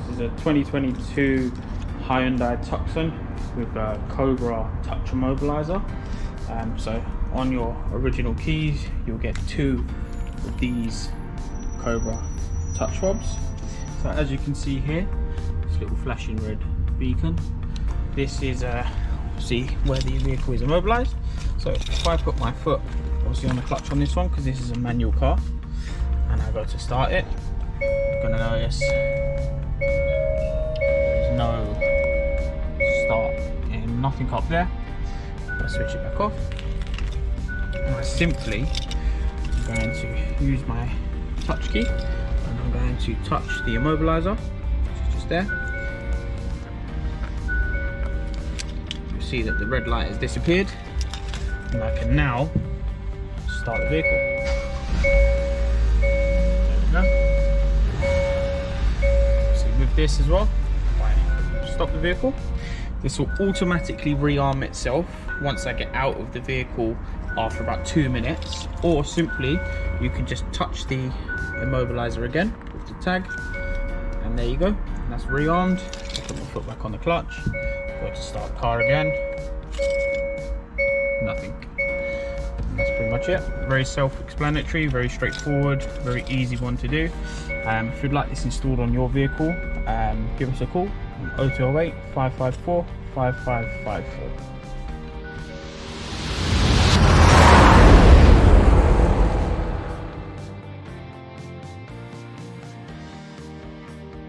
This is a 2022 Hyundai Tucson with a Cobra touch immobiliser. So on your original keys, you'll get 2 of these Cobra touch fobs. So as you can see here, this little flashing red beacon. This is see where the vehicle is immobilised. So if I put my foot obviously on the clutch on this one, because this is a manual car, and I go to start it, you're gonna notice there's no start and nothing up there. I switch it back off, and I simply am going to use my touch key, and I'm going to touch the immobiliser, which is just there. You'll see that the red light has disappeared, and I can now start the vehicle. There we go. So with this as well, if I stop the vehicle, this will automatically rearm itself once I get out of the vehicle after about 2 minutes, or simply you can just touch the immobiliser again with the tag, and there you go, and that's rearmed. I put my foot back on the clutch, go to start car again, nothing. And that's pretty much it. Very self-explanatory, very straightforward, very easy one to do. If you'd like this installed on your vehicle, give us a call on 0208 554 5554.